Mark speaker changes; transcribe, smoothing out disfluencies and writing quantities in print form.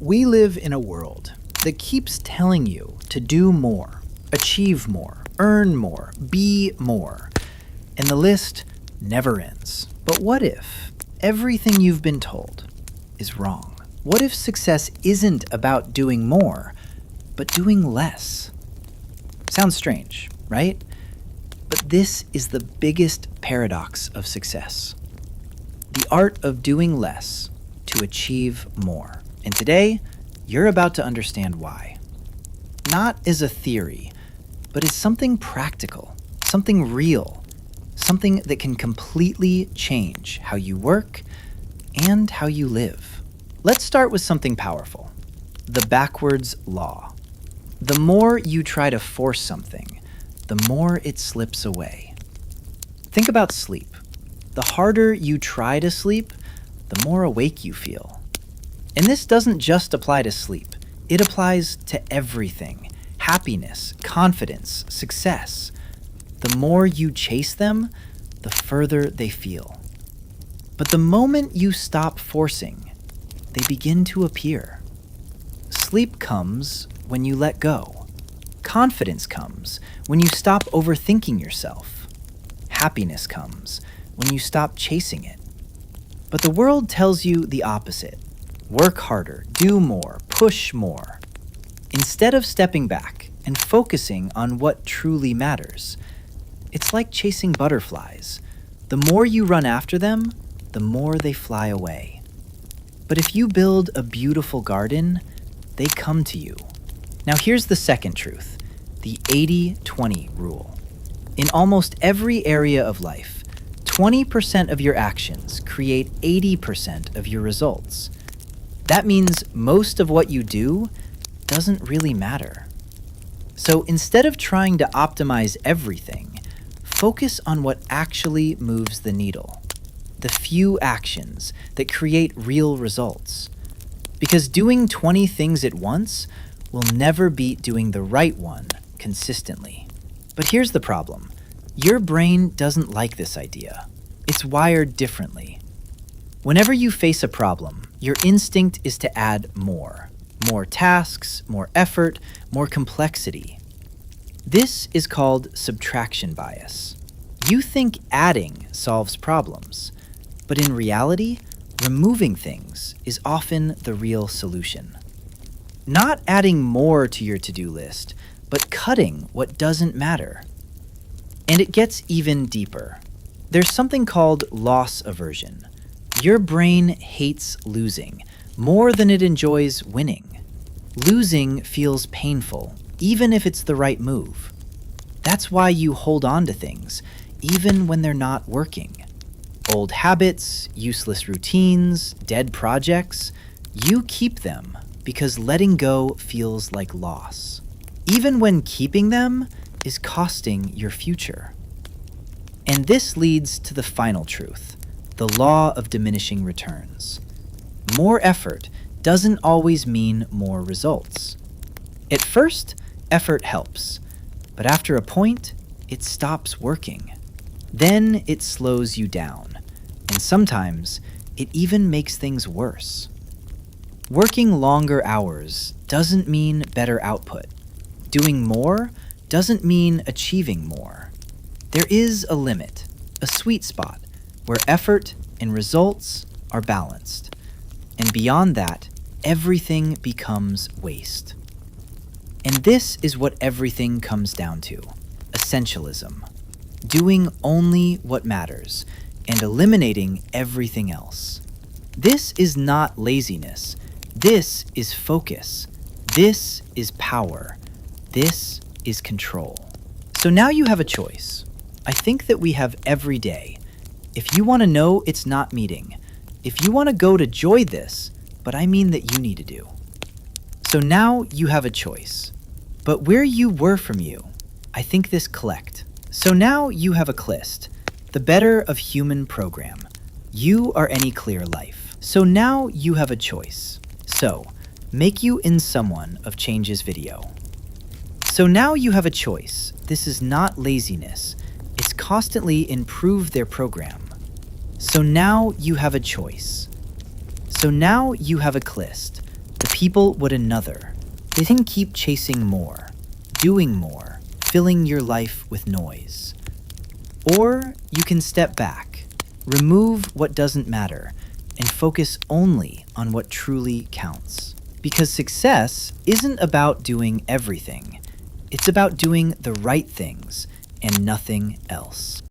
Speaker 1: We live in a world that keeps telling you to do more, achieve more, earn more, be more, and the list never ends. But what if everything you've been told is wrong? What if success isn't about doing more, but doing less? Sounds strange, right? But this is the biggest paradox of success. The art of doing less to achieve more. And today, you're about to understand why. Not as a theory, but as something practical, something real, something that can completely change how you work and how you live. Let's start with something powerful, the backwards law. The more you try to force something, the more it slips away. Think about sleep. The harder you try to sleep, the more awake you feel. And this doesn't just apply to sleep. It applies to everything. Happiness, confidence, success. The more you chase them, the further they feel. But the moment you stop forcing, they begin to appear. Sleep comes when you let go. Confidence comes when you stop overthinking yourself. Happiness comes when you stop chasing it. But the world tells you the opposite. Work harder, do more, push more. Instead of stepping back and focusing on what truly matters, it's like chasing butterflies. The more you run after them, the more they fly away. But if you build a beautiful garden, they come to you. Now here's the second truth, the 80-20 rule. In almost every area of life, 20% of your actions create 80% of your results. That means most of what you do doesn't really matter. So instead of trying to optimize everything, focus on what actually moves the needle. The few actions that create real results. Because doing 20 things at once will never beat doing the right one consistently. But here's the problem. Your brain doesn't like this idea. It's wired differently. Whenever you face a problem, your instinct is to add more. More tasks, more effort, more complexity. This is called subtraction bias. You think adding solves problems, but in reality, removing things is often the real solution. Not adding more to your to-do list, but cutting what doesn't matter. And it gets even deeper. There's something called loss aversion. Your brain hates losing more than it enjoys winning. Losing feels painful, even if it's the right move. That's why you hold on to things, even when they're not working. Old habits, useless routines, dead projects, you keep them because letting go feels like loss, even when keeping them is costing your future. And this leads to the final truth, the law of diminishing returns. More effort doesn't always mean more results. At first, effort helps, but after a point, it stops working. Then it slows you down, and sometimes it even makes things worse. Working longer hours doesn't mean better output. Doing more doesn't mean achieving more. There is a limit, a sweet spot, where effort and results are balanced. And beyond that, everything becomes waste. And this is what everything comes down to, essentialism. Doing only what matters and eliminating everything else. This is not laziness. This is focus. This is power. This is control. So now you have a choice. I think that we have every day. If you want to know it's not meeting, if you want to go to joy this, but I mean that you need to do. So now you have a choice. But where you were from you, I think this collect. So now you have a CLIST, the better of human program. You are any clear life. So now you have a choice. So make you in someone of changes video. So now you have a choice. This is not laziness. It's constantly improve their program. So now you have a choice. So now you have a CLIST, The people would another. They didn't keep chasing more, doing more, filling your life with noise. Or you can step back, remove what doesn't matter, and focus only on what truly counts. Because success isn't about doing everything. It's about doing the right things and nothing else.